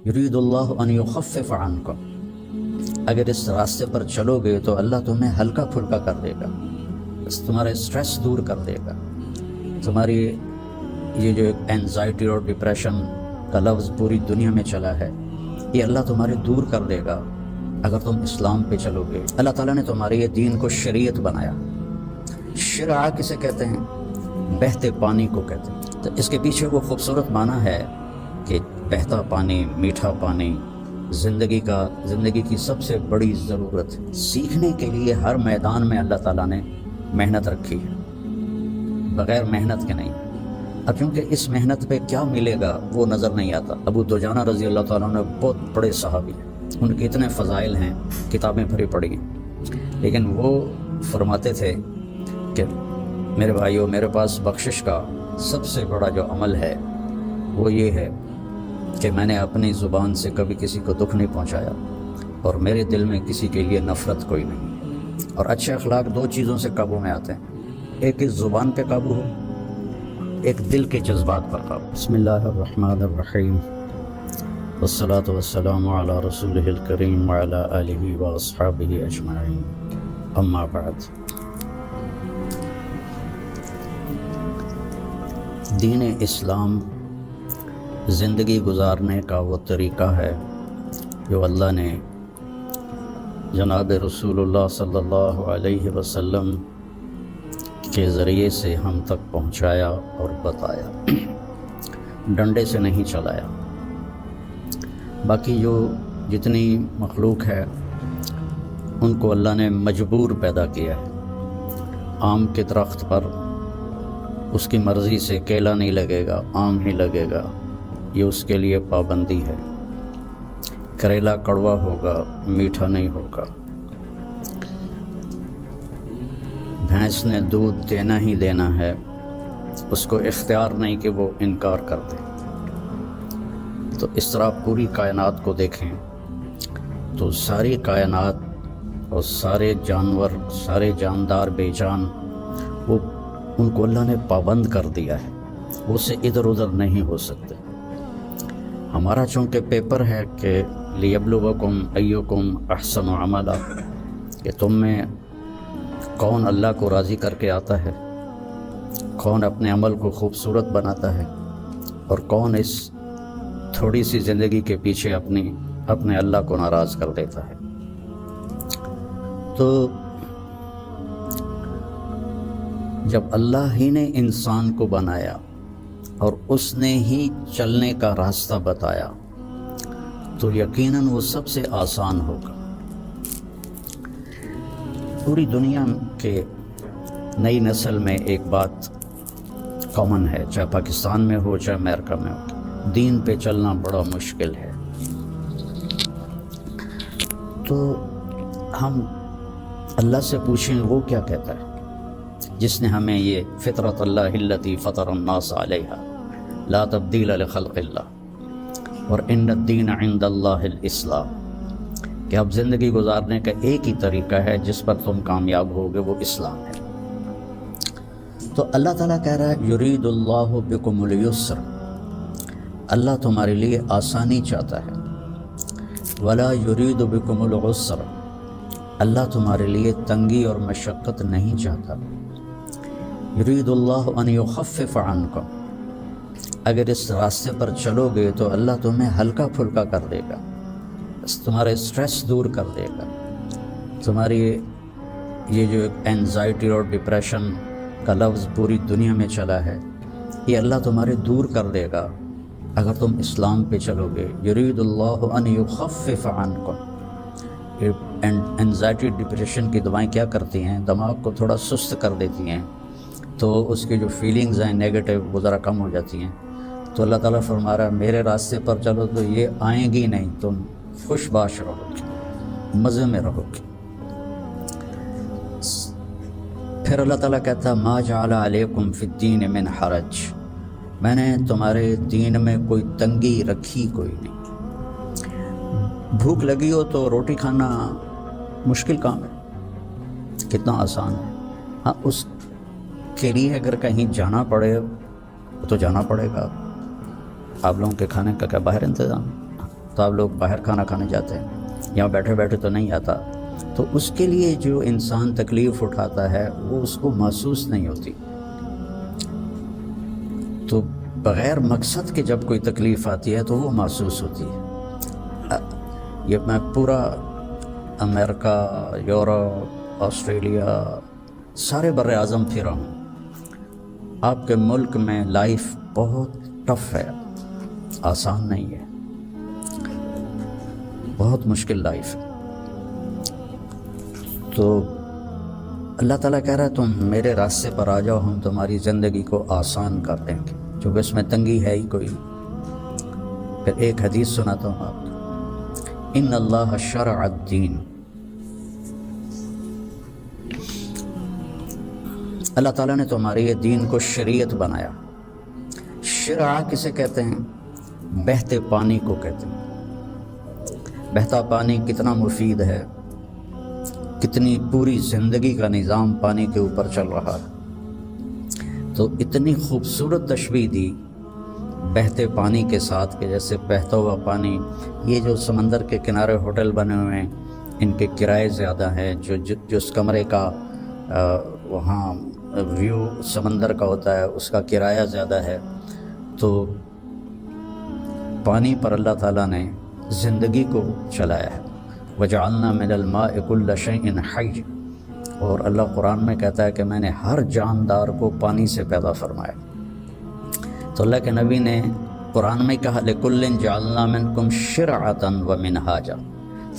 یرید اللہ ان یخفف عنکم، اگر اس راستے پر چلو گے تو اللہ تمہیں ہلکا پھلکا کر دے گا، بس تمہارا اسٹریس دور کر دے گا، تمہاری یہ جو اینزائٹی اور ڈپریشن کا لفظ پوری دنیا میں چلا ہے یہ اللہ تمہارے دور کر دے گا اگر تم اسلام پہ چلو گے۔ اللہ تعالیٰ نے تمہارے یہ دین کو شریعت بنایا۔ شرع کسے کہتے ہیں؟ بہتے پانی کو کہتے ہیں۔ تو اس کے پیچھے وہ خوبصورت معنی ہے کہ بہتا پانی، میٹھا پانی زندگی کی سب سے بڑی ضرورت ہے۔ سیکھنے کے لیے ہر میدان میں اللہ تعالیٰ نے محنت رکھی ہے، بغیر محنت کے نہیں۔ اب کیونکہ اس محنت پہ کیا ملے گا وہ نظر نہیں آتا۔ ابو دجانہ رضی اللہ تعالیٰ نے بہت بڑے صحابی ہیں، ان کے اتنے فضائل ہیں، کتابیں بھری پڑی ہیں، لیکن وہ فرماتے تھے کہ میرے بھائیوں، میرے پاس بخشش کا سب سے بڑا جو عمل ہے وہ یہ ہے کہ میں نے اپنی زبان سے کبھی کسی کو دکھ نہیں پہنچایا اور میرے دل میں کسی کے لیے نفرت کوئی نہیں۔ اور اچھے اخلاق دو چیزوں سے قابو میں آتے ہیں، ایک اس زبان پہ قابو ہو، ایک دل کے جذبات پر قابو۔ بسم اللہ الرحمن الرحیم، والصلاة والسلام علی رسولہ الکریم وعلی آلہ واصحابہ اجمعین، اما بعد۔ دین اسلام زندگی گزارنے کا وہ طریقہ ہے جو اللہ نے جناب رسول اللہ صلی اللہ علیہ وسلم کے ذریعے سے ہم تک پہنچایا اور بتایا، ڈنڈے سے نہیں چلایا۔ باقی جو جتنی مخلوق ہے ان کو اللہ نے مجبور پیدا کیا ہے۔ آم کے درخت پر اس کی مرضی سے کیلا نہیں لگے گا، آم ہی لگے گا، یہ اس کے لیے پابندی ہے۔ کریلا کڑوا ہوگا، میٹھا نہیں ہوگا۔ بھینس نے دودھ دینا ہی دینا ہے، اس کو اختیار نہیں کہ وہ انکار کر دے۔ تو اس طرح پوری کائنات کو دیکھیں تو ساری کائنات اور سارے جانور، سارے جاندار بے جان، وہ ان کو اللہ نے پابند کر دیا ہے، وہ سے ادھر ادھر نہیں ہو سکتے۔ ہمارا چونکہ پیپر ہے کہ لیبلوکم ایکم احسن عملا، کہ تم میں کون اللہ کو راضی کر کے آتا ہے، کون اپنے عمل کو خوبصورت بناتا ہے، اور کون اس تھوڑی سی زندگی کے پیچھے اپنے اللہ کو ناراض کر دیتا ہے۔ تو جب اللہ ہی نے انسان کو بنایا اور اس نے ہی چلنے کا راستہ بتایا تو یقیناً وہ سب سے آسان ہوگا۔ پوری دنیا کے نئی نسل میں ایک بات کامن ہے، چاہے پاکستان میں ہو چاہے امریکہ میں ہو، دین پہ چلنا بڑا مشکل ہے۔ تو ہم اللہ سے پوچھیں وہ کیا کہتا ہے جس نے ہمیں یہ فطرت اللہ التی فطر الناس علیہا لا تبدیل لخلق اللہ اور ان الدین عند اللہ الاسلام، کہ اب زندگی گزارنے کا ایک ہی طریقہ ہے جس پر تم کامیاب ہوگے، وہ اسلام ہے۔ تو اللہ تعالیٰ کہہ رہا ہے یرید اللہ بکم الیسر، اللہ تمہارے لیے آسانی چاہتا ہے، ولا یرید بکم العسر، اللہ تمہارے لیے تنگی اور مشقت نہیں چاہتا۔ یرید اللہ ان یخفف عنکم، اگر اس راستے پر چلو گے تو اللہ تمہیں ہلکا پھلکا کر دے گا، بس تمہارا اسٹریس دور کر دے گا، تمہاری یہ جو اینزائٹی اور ڈپریشن کا لفظ پوری دنیا میں چلا ہے یہ اللہ تمہارے دور کر دے گا اگر تم اسلام پہ چلو گے۔ یرید اللہ ان یخفف عنکم، اینزائٹی ڈپریشن کی دوائیں کیا کرتی ہیں؟ دماغ کو تھوڑا سست کر دیتی ہیں، تو اس کی جو فیلنگز ہیں نیگیٹو وہ ذرا کم ہو جاتی ہیں۔ تو اللہ تعالیٰ فرما رہا ہے میرے راستے پر چلو تو یہ آئیں گی نہیں، تم خوش باش رہو گے، مزے میں رہو گے۔ پھر اللہ تعالیٰ کہتا ہے ما جعل علیکم فی الدین من حرج، میں نے تمہارے دین میں کوئی تنگی رکھی کوئی نہیں۔ بھوک لگی ہو تو روٹی کھانا مشکل کام ہے، کتنا آسان ہے۔ ہاں اس کے لیے اگر کہیں جانا پڑے تو جانا پڑے گا۔ آپ لوگوں کے کھانے کا کیا باہر انتظام؟ آفتاب لوگ باہر کھانا کھانے جاتے ہیں، یہاں بیٹھے بیٹھے تو نہیں آتا، تو اس کے لیے جو انسان تکلیف اٹھاتا ہے وہ اس کو محسوس نہیں ہوتی۔ تو بغیر مقصد کے جب کوئی تکلیف آتی ہے تو وہ محسوس ہوتی ہے۔ یہ میں پورا امریکہ، یورپ، آسٹریلیا، سارے بر اعظم پھرا ہوں۔ آپ کے ملک میں لائف بہت ٹف ہے، آسان نہیں ہے، بہت مشکل لائف ہے۔ تو اللہ تعالیٰ کہہ رہا ہے تم میرے راستے پر آ جاؤ، ہم تمہاری زندگی کو آسان کر دیں گے، چونکہ اس میں تنگی ہے ہی کوئی۔ پھر ایک حدیث سناتا ہوں آپ کو، ان اللہ شرع الدین، اللہ تعالیٰ نے تمہارے یہ دین کو شریعت بنایا۔ شرع کسے کہتے ہیں؟ بہتے پانی کو کہتے ہیں۔ بہتا پانی کتنا مفید ہے، کتنی پوری زندگی کا نظام پانی کے اوپر چل رہا ہے۔ تو اتنی خوبصورت تشبیہ دی بہتے پانی کے ساتھ کہ جیسے بہتا ہوا پانی، یہ جو سمندر کے کنارے ہوٹل بنے ہوئے ہیں ان کے کرائے زیادہ ہیں، جس کمرے کا وہاں ویو سمندر کا ہوتا ہے اس کا کرایہ زیادہ ہے۔ تو پانی پر اللہ تعالیٰ نے زندگی کو چلایا ہے۔ وَجَعَلْنَا مِنَ الْمَاءِ كُلَّ شَيْءٍ حَيٍّ، اور اللہ قرآن میں کہتا ہے کہ میں نے ہر جاندار کو پانی سے پیدا فرمایا۔ تو اللہ کے نبی نے قرآن میں کہا لِكُلٍّ جَعَلْنَا مِنْكُمْ شِرْعَةً وَمِنْهَاجًا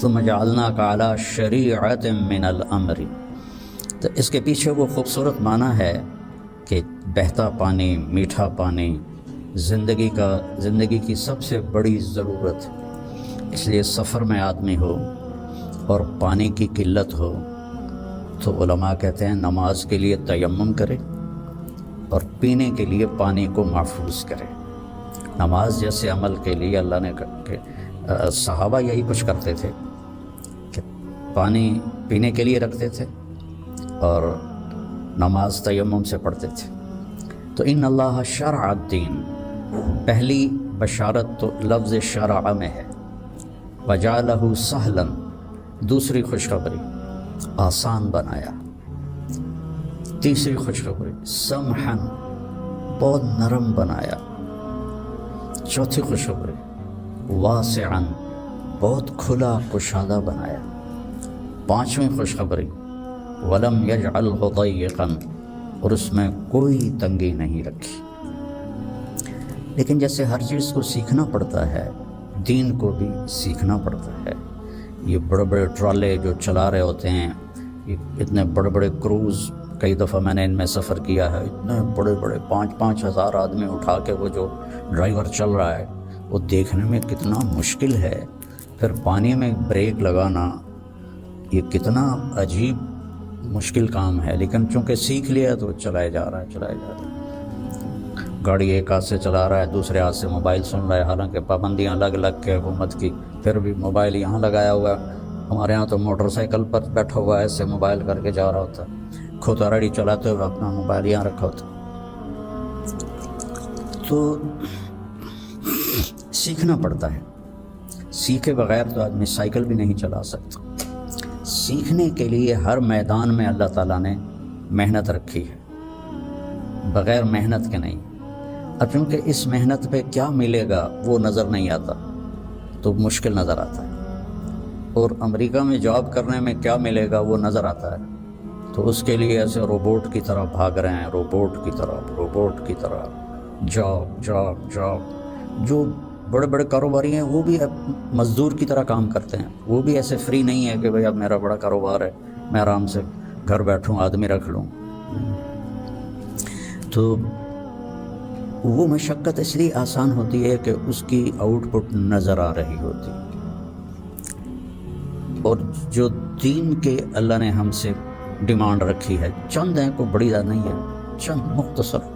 ثُمَّ جَعَلْنَاكَ عَلَى شَرِيعَةٍ مِنَ الْأَمْرِ۔ تو اس کے پیچھے وہ خوبصورت معنی ہے کہ بہتا پانی، میٹھا پانی زندگی کی سب سے بڑی ضرورت ہے۔ اس لیے سفر میں آدمی ہو اور پانی کی قلت ہو تو علماء کہتے ہیں نماز کے لیے تیمم کرے اور پینے کے لیے پانی کو محفوظ کرے۔ نماز جیسے عمل کے لیے اللہ نے صحابہ یہی کچھ کرتے تھے کہ پانی پینے کے لیے رکھتے تھے اور نماز تیمم سے پڑھتے تھے۔ تو ان اللہ شرع الدین، پہلی بشارت تو لفظ شرع میں ہے، وجعلہ سہلا، دوسری خوشخبری آسان بنایا، تیسری خوشخبری سمحا، بہت نرم بنایا، چوتھی خوشخبری واسعا، بہت کھلا کشادہ بنایا، پانچویں خوشخبری ولم یجعلہ ضیقا، اور اس میں کوئی تنگی نہیں رکھی۔ لیکن جیسے ہر چیز کو سیکھنا پڑتا ہے، دین کو بھی سیکھنا پڑتا ہے۔ یہ بڑے بڑے ٹرالے جو چلا رہے ہوتے ہیں، اتنے بڑے بڑے کروز، کئی دفعہ میں نے ان میں سفر کیا ہے، اتنے بڑے بڑے 5-5 ہزار آدمی اٹھا کے وہ جو ڈرائیور چل رہا ہے وہ دیکھنے میں کتنا مشکل ہے۔ پھر پانی میں بریک لگانا یہ کتنا عجیب مشکل کام ہے، لیکن چونکہ سیکھ لیا تو چلایا جا رہا ہے۔ گاڑی ایک ہاتھ سے چلا رہا ہے، دوسرے ہاتھ سے موبائل سن رہا ہے، حالانکہ پابندیاں الگ کے حکومت کی، پھر بھی موبائل یہاں لگایا ہوا ہے۔ ہمارے ہاں تو موٹر سائیکل پر بیٹھا ہوا ہے، ایسے موبائل کر کے جا رہا ہوتا ہے، کھوتا ریڈی چلاتے ہوئے اپنا موبائل یہاں رکھا ہوتا ہے۔ تو سیکھنا پڑتا ہے، سیکھے بغیر تو آدمی سائیکل بھی نہیں چلا سکتا۔ سیکھنے کے لیے ہر میدان میں اللہ تعالیٰ نے محنت رکھی ہے، بغیر محنت کے نہیں۔ اب چونکہ اس محنت پہ کیا ملے گا وہ نظر نہیں آتا تو مشکل نظر آتا ہے، اور امریکہ میں جاب کرنے میں کیا ملے گا وہ نظر آتا ہے، تو اس کے لیے ایسے روبوٹ کی طرح بھاگ رہے ہیں، روبوٹ کی طرح جاب۔ جو بڑے بڑے کاروباری ہیں وہ بھی مزدور کی طرح کام کرتے ہیں، وہ بھی ایسے فری نہیں ہے کہ بھئی اب میرا بڑا کاروبار ہے میں آرام سے گھر بیٹھوں آدمی رکھ لوں۔ تو وہ مشقت اس لیے آسان ہوتی ہے کہ اس کی آؤٹ پٹ نظر آ رہی ہوتی، اور جو دین کے اللہ نے ہم سے ڈیمانڈ رکھی ہے چند ہیں، کوئی بڑی زیادہ نہیں ہے، چند مختصر،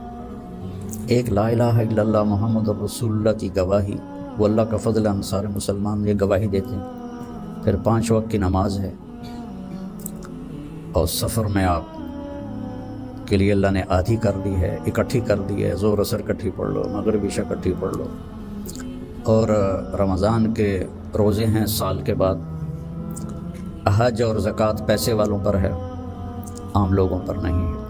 ایک لا الہ الا اللہ محمد رسول اللہ کی گواہی، وہ اللہ کا فضل، ہم سارے مسلمان یہ گواہی دیتے ہیں۔ پھر 5 وقت کی نماز ہے، اور سفر میں آپ کے لیے اللہ نے آدھی کر دی ہے، اکٹھی کر دی ہے، ظہر اثر اکٹھی پڑھ لو، مغرب عشاء اکٹھی پڑھ لو، اور رمضان کے روزے ہیں سال کے بعد، حج اور زکوٰۃ پیسے والوں پر ہے، عام لوگوں پر نہیں ہے۔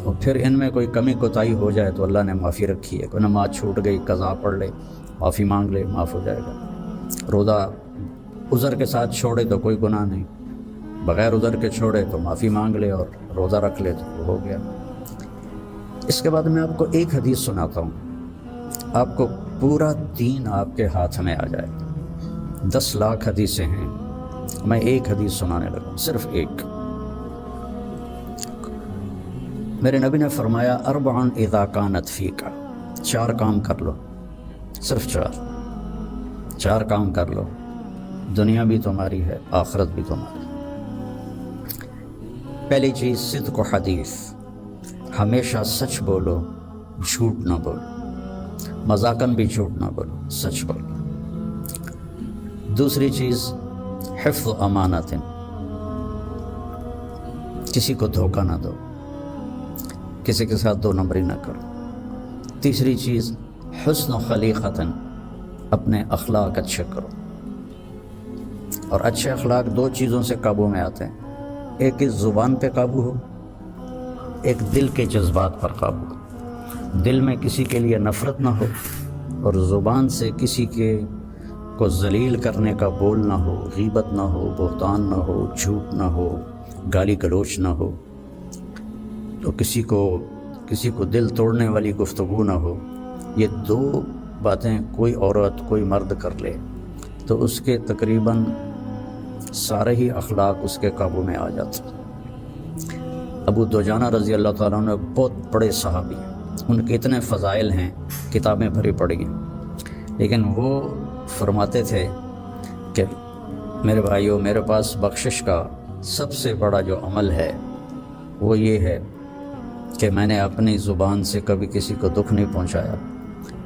اور پھر ان میں کوئی کمی کوتاہی ہو جائے تو اللہ نے معافی رکھی ہے، کوئی نماز چھوٹ گئی قضا پڑھ لے، معافی مانگ لے، معاف ہو جائے گا۔ روزہ عذر کے ساتھ چھوڑے تو کوئی گناہ نہیں، بغیر عذر کے چھوڑے تو معافی مانگ لے اور روزہ رکھ لے تو وہ ہو گیا۔ اس کے بعد میں آپ کو ایک حدیث سناتا ہوں، آپ کو پورا دین آپ کے ہاتھ میں آ جائے گا۔ 10 لاکھ حدیثیں ہیں، میں ایک حدیث سنانے لگا، صرف ایک۔ میرے نبی نے فرمایا اربع اذا کانت فیک، 4 کام کر لو، صرف 4 کام کر لو، دنیا بھی تمہاری ہے، آخرت بھی تمہاری۔ پہلی چیز صدق و حدیث، ہمیشہ سچ بولو، جھوٹ نہ بولو، مذاقاً بھی جھوٹ نہ بولو، سچ بولو۔ دوسری چیز حفظ و امانت، کسی کو دھوکہ نہ دو، کسی کے ساتھ 2 نمبری نہ کرو۔ تیسری چیز حسن و خلیقت، اپنے اخلاق اچھے کرو۔ اور اچھے اخلاق 2 چیزوں سے قابو میں آتے ہیں، ایک اس زبان پہ قابو ہو، ایک دل کے جذبات پر قابو ہو۔ دل میں کسی کے لیے نفرت نہ ہو اور زبان سے کسی کے کو ذلیل کرنے کا بول نہ ہو، غیبت نہ ہو، بہتان نہ ہو، جھوٹ نہ ہو، گالی گلوچ نہ ہو، تو کسی کو دل توڑنے والی گفتگو نہ ہو۔ یہ 2 باتیں کوئی عورت کوئی مرد کر لے تو اس کے تقریباً سارے ہی اخلاق اس کے قابو میں آ جاتے۔ ابو دجانہ رضی اللہ تعالیٰ عنہ بہت بڑے صحابی ہیں، ان کے اتنے فضائل ہیں، کتابیں بھری پڑی ہیں، لیکن وہ فرماتے تھے کہ میرے بھائیوں، میرے پاس بخشش کا سب سے بڑا جو عمل ہے وہ یہ ہے کہ میں نے اپنی زبان سے کبھی کسی کو دکھ نہیں پہنچایا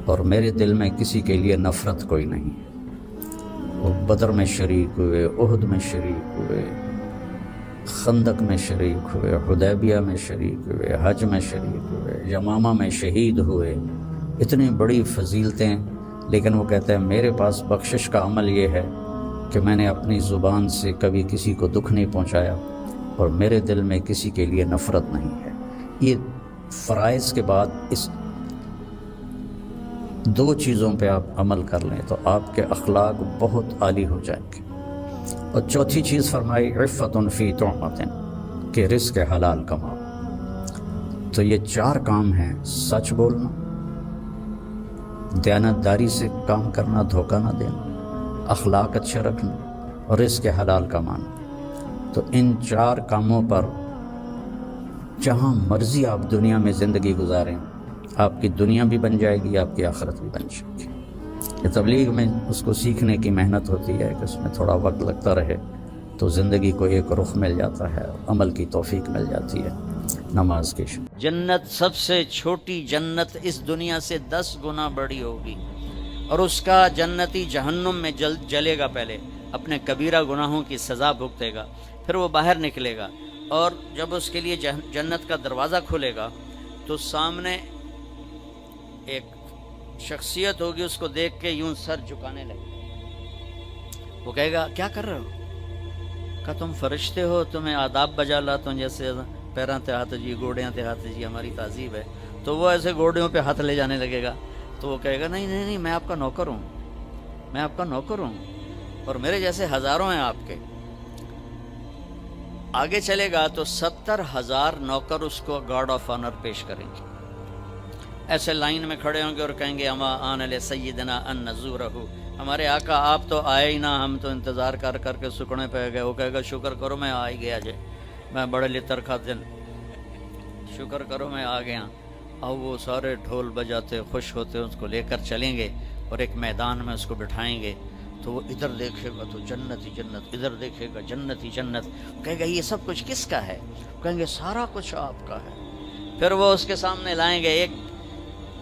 اور میرے دل میں کسی کے لیے نفرت کوئی نہیں ہے۔ وہ بدر میں شریک ہوئے، احد میں شریک ہوئے، خندق میں شریک ہوئے، حدیبیہ میں شریک ہوئے، حج میں شریک ہوئے، یمامہ میں شہید ہوئے، اتنی بڑی فضیلتیں، لیکن وہ کہتے ہیں میرے پاس بخشش کا عمل یہ ہے کہ میں نے اپنی زبان سے کبھی کسی کو دکھ نہیں پہنچایا اور میرے دل میں کسی کے لیے نفرت نہیں ہے۔ یہ فرائض کے بعد اس 2 چیزوں پہ آپ عمل کر لیں تو آپ کے اخلاق بہت عالی ہو جائیں گے۔ اور چوتھی چیز فرمائی عفت فی طعمۃ، کہ رزق حلال کماؤ۔ تو یہ 4 کام ہیں، سچ بولنا، دیانتداری سے کام کرنا، دھوکہ نہ دینا، اخلاق اچھے رکھنا اور رزق حلال کمانا۔ تو ان 4 کاموں پر جہاں مرضی آپ دنیا میں زندگی گزاریں، آپ کی دنیا بھی بن جائے گی، آپ کی آخرت بھی بن جائے گی۔ یہ تبلیغ میں اس کو سیکھنے کی محنت ہوتی ہے کہ اس میں تھوڑا وقت لگتا رہے تو زندگی کو ایک رخ مل جاتا ہے، عمل کی توفیق مل جاتی ہے۔ نماز کی جنت سب سے چھوٹی جنت اس دنیا سے 10 گنا بڑی ہوگی، اور اس کا جنتی جہنم میں جلے گا، پہلے اپنے کبیرہ گناہوں کی سزا بھگتے گا، پھر وہ باہر نکلے گا، اور جب اس کے لیے جنت کا دروازہ کھلے گا تو سامنے ایک شخصیت ہوگی، اس کو دیکھ کے یوں سر جھکانے لگے، وہ کہے گا کیا کر رہے ہو؟ کہ تم فرشتے ہو، تمہیں آداب بجا لاتا ہوں، جیسے پیراں تے ہاتھ جی، گوڑیاں تے ہاتھ جی، ہماری تہذیب ہے۔ تو وہ ایسے گوڑیوں پہ ہاتھ لے جانے لگے گا، تو وہ کہے گا نہیں نہیں نہیں، میں آپ کا نوکر ہوں، میں آپ کا نوکر ہوں، اور میرے جیسے ہزاروں ہیں آپ کے۔ آگے چلے گا تو 70,000 نوکر اس کو گارڈ آف آنر پیش کریں گے، ایسے لائن میں کھڑے ہوں گے اور کہیں گے اما آن علیہ سیدنا ان نزورہ، ہمارے آقا آپ تو آئے ہی نہ، ہم تو انتظار کر کر کے سکڑے پہ گئے۔ وہ کہے گا شکر کرو میں آ ہی گیا جے، میں بڑے لطر کھا دن، شکر کرو میں آ گیا۔ اور وہ سارے ڈھول بجاتے خوش ہوتے اس کو لے کر چلیں گے اور ایک میدان میں اس کو بٹھائیں گے، تو وہ ادھر دیکھے گا تو جنت ہی جنت، ادھر دیکھے گا جنت ہی جنت، کہے گا یہ سب کچھ کس کا ہے؟ کہیں گے سارا کچھ آپ کا ہے۔ پھر وہ اس کے سامنے لائیں گے،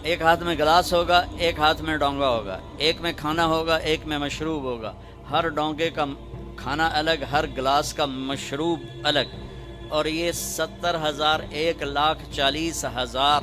ایک ہاتھ میں گلاس ہوگا، ایک ہاتھ میں ڈونگا ہوگا، ایک میں کھانا ہوگا، ایک میں مشروب ہوگا، ہر ڈونگے کا کھانا الگ، ہر گلاس کا مشروب الگ، اور یہ 70,000، 1,40,000،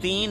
3